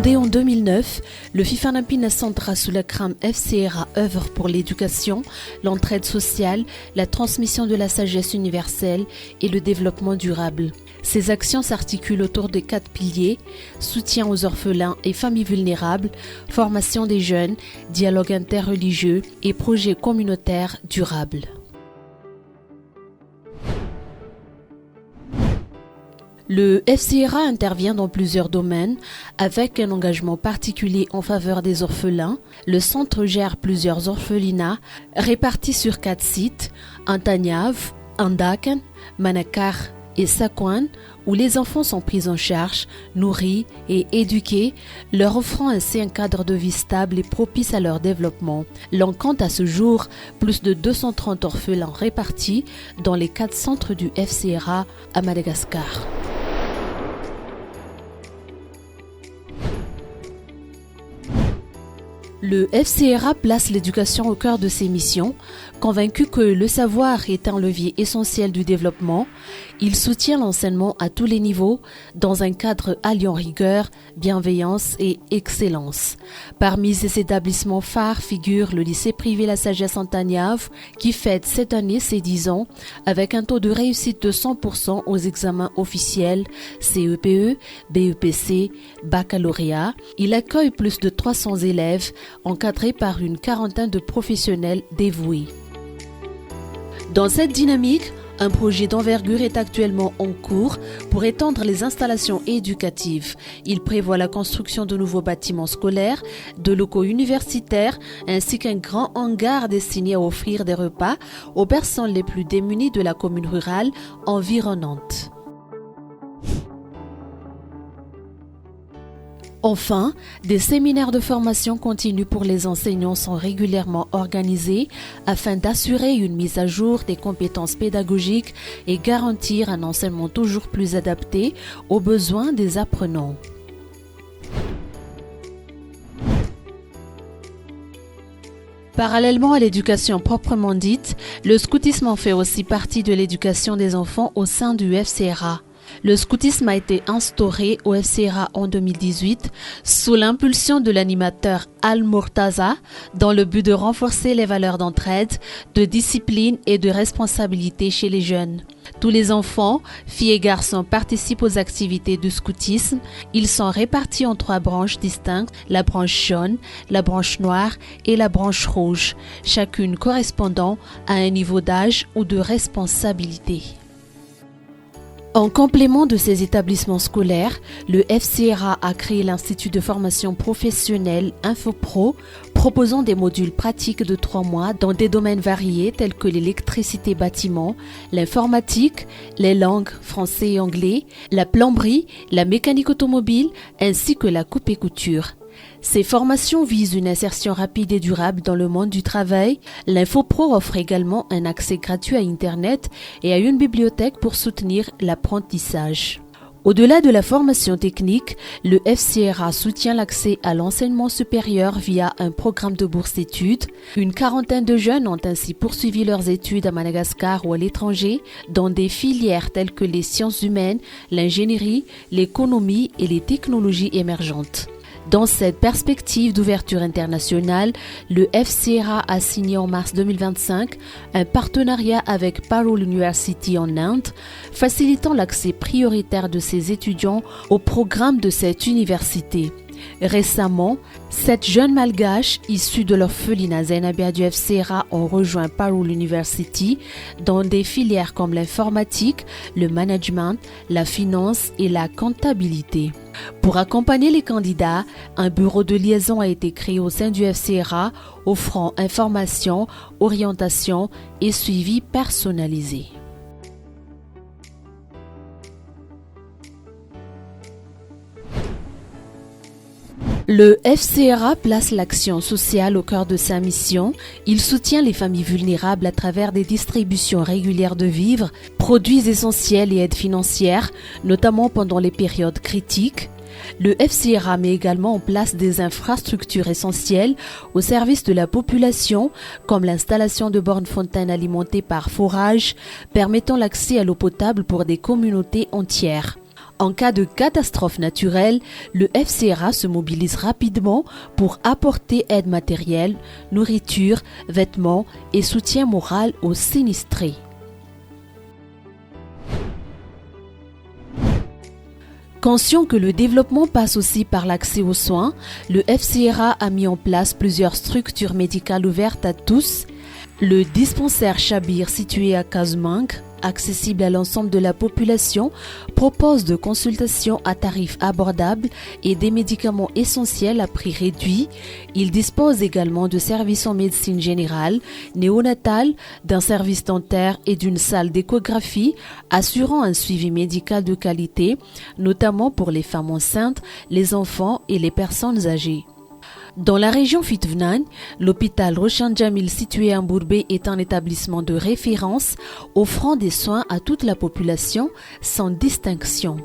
Fondé en 2009, le Fifanapina Centra sous la crème FCRA œuvre pour l'éducation, l'entraide sociale, la transmission de la sagesse universelle et le développement durable. Ces actions s'articulent autour de 4 piliers: soutien aux orphelins et familles vulnérables, formation des jeunes, dialogue interreligieux et projets communautaires durables. Le FCRA intervient dans plusieurs domaines avec un engagement particulier en faveur des orphelins. Le centre gère plusieurs orphelinats répartis sur 4 sites, Antagnav, Andakan, Manakar et Sakwan, où les enfants sont pris en charge, nourris et éduqués, leur offrant ainsi un cadre de vie stable et propice à leur développement. L'on compte à ce jour plus de 230 orphelins répartis dans les 4 centres du FCRA à Madagascar. Le FCRA place l'éducation au cœur de ses missions. Convaincu que le savoir est un levier essentiel du développement, il soutient l'enseignement à tous les niveaux dans un cadre alliant rigueur, bienveillance et excellence. Parmi ses établissements phares figure le lycée privé La Sagesse Antagnav qui fête cette année ses 10 ans avec un taux de réussite de 100% aux examens officiels CEPE, BEPC, baccalauréat. Il accueille plus de 300 élèves encadrés par une quarantaine de professionnels dévoués. Dans cette dynamique, un projet d'envergure est actuellement en cours pour étendre les installations éducatives. Il prévoit la construction de nouveaux bâtiments scolaires, de locaux universitaires ainsi qu'un grand hangar destiné à offrir des repas aux personnes les plus démunies de la commune rurale environnante. Enfin, des séminaires de formation continue pour les enseignants sont régulièrement organisés afin d'assurer une mise à jour des compétences pédagogiques et garantir un enseignement toujours plus adapté aux besoins des apprenants. Parallèlement à l'éducation proprement dite, le scoutisme en fait aussi partie de l'éducation des enfants au sein du FCRA. Le scoutisme a été instauré au FCRA en 2018 sous l'impulsion de l'animateur Al-Murtaza dans le but de renforcer les valeurs d'entraide, de discipline et de responsabilité chez les jeunes. Tous les enfants, filles et garçons, participent aux activités du scoutisme. Ils sont répartis en 3 branches distinctes, la branche jaune, la branche noire et la branche rouge, chacune correspondant à un niveau d'âge ou de responsabilité. En complément de ces établissements scolaires, le FCRA a créé l'Institut de formation professionnelle InfoPro, proposant des modules pratiques de 3 mois dans des domaines variés tels que l'électricité bâtiment, l'informatique, les langues français et anglais, la plomberie, la mécanique automobile ainsi que la coupe et couture. Ces formations visent une insertion rapide et durable dans le monde du travail. L'InfoPro offre également un accès gratuit à Internet et à une bibliothèque pour soutenir l'apprentissage. Au-delà de la formation technique, le FCRA soutient l'accès à l'enseignement supérieur via un programme de bourse d'études. Une quarantaine de jeunes ont ainsi poursuivi leurs études à Madagascar ou à l'étranger dans des filières telles que les sciences humaines, l'ingénierie, l'économie et les technologies émergentes. Dans cette perspective d'ouverture internationale, le FCRA a signé en mars 2025 un partenariat avec Parul University en Inde, facilitant l'accès prioritaire de ses étudiants au programme de cette université. Récemment, 7 jeunes malgaches issus de l'orphelinat Zainabia du FCRA ont rejoint Parul University dans des filières comme l'informatique, le management, la finance et la comptabilité. Pour accompagner les candidats, un bureau de liaison a été créé au sein du FCRA, offrant information, orientation et suivi personnalisé. Le FCRA place l'action sociale au cœur de sa mission. Il soutient les familles vulnérables à travers des distributions régulières de vivres, produits essentiels et aides financières, notamment pendant les périodes critiques. Le FCRA met également en place des infrastructures essentielles au service de la population, comme l'installation de bornes fontaines alimentées par forage, permettant l'accès à l'eau potable pour des communautés entières. En cas de catastrophe naturelle, le FCRA se mobilise rapidement pour apporter aide matérielle, nourriture, vêtements et soutien moral aux sinistrés. Conscient que le développement passe aussi par l'accès aux soins, le FCRA a mis en place plusieurs structures médicales ouvertes à tous. Le dispensaire Chabir, situé à Casamance, accessible à l'ensemble de la population, propose de consultations à tarifs abordables et des médicaments essentiels à prix réduit. Il dispose également de services en médecine générale, néonatale, d'un service dentaire et d'une salle d'échographie, assurant un suivi médical de qualité, notamment pour les femmes enceintes, les enfants et les personnes âgées. Dans la région Fitvnan, l'hôpital Roshan Jamil situé à Mbourbé est un établissement de référence offrant des soins à toute la population sans distinction.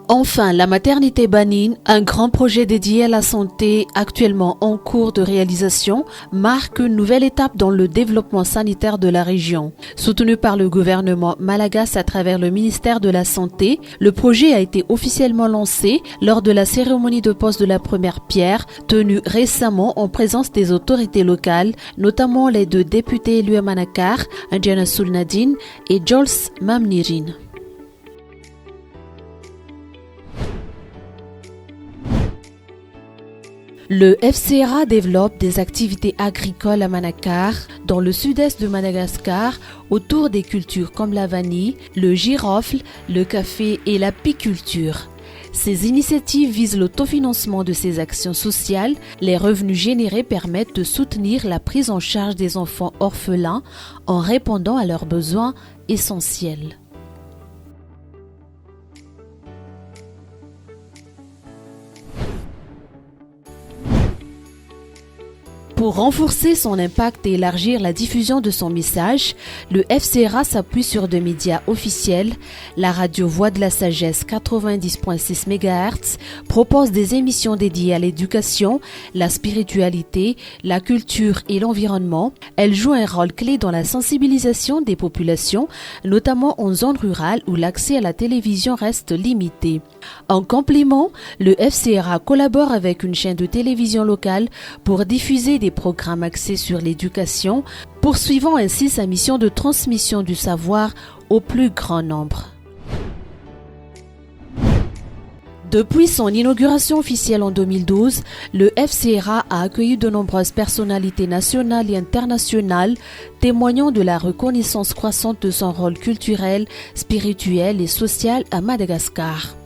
Enfin, la maternité Banine, un grand projet dédié à la santé actuellement en cours de réalisation, marque une nouvelle étape dans le développement sanitaire de la région. Soutenu par le gouvernement malagasy à travers le ministère de la Santé, le projet a été officiellement lancé lors de la cérémonie de pose de la première pierre tenue récemment en présence des autorités locales, notamment les deux députés élus à Manakar, Anjana Sulnadine et Jules Mamnirin. Le FCRA développe des activités agricoles à Manakar, dans le sud-est de Madagascar, autour des cultures comme la vanille, le girofle, le café et l'apiculture. Ces initiatives visent l'autofinancement de ces actions sociales. Les revenus générés permettent de soutenir la prise en charge des enfants orphelins en répondant à leurs besoins essentiels. Pour renforcer son impact et élargir la diffusion de son message, le FCRA s'appuie sur deux médias officiels. La radio Voix de la Sagesse 90.6 MHz propose des émissions dédiées à l'éducation, la spiritualité, la culture et l'environnement. Elle joue un rôle clé dans la sensibilisation des populations, notamment en zone rurale où l'accès à la télévision reste limité. En complément, le FCRA collabore avec une chaîne de télévision locale pour diffuser des programmes axés sur l'éducation, poursuivant ainsi sa mission de transmission du savoir au plus grand nombre. Depuis son inauguration officielle en 2012, le FCRA a accueilli de nombreuses personnalités nationales et internationales, témoignant de la reconnaissance croissante de son rôle culturel, spirituel et social à Madagascar.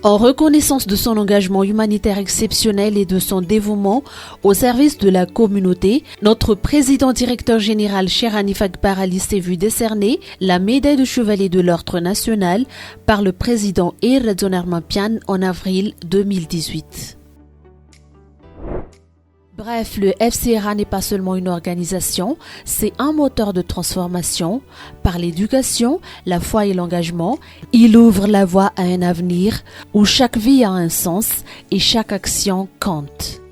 En reconnaissance de son engagement humanitaire exceptionnel et de son dévouement au service de la communauté, notre président directeur général Cher Hanif Akbar Ali s'est vu décerner la médaille de chevalier de l'Ordre national par le président Redson Armampian en avril 2018. Bref, le FCRA n'est pas seulement une organisation, c'est un moteur de transformation. Par l'éducation, la foi et l'engagement, il ouvre la voie à un avenir où chaque vie a un sens et chaque action compte.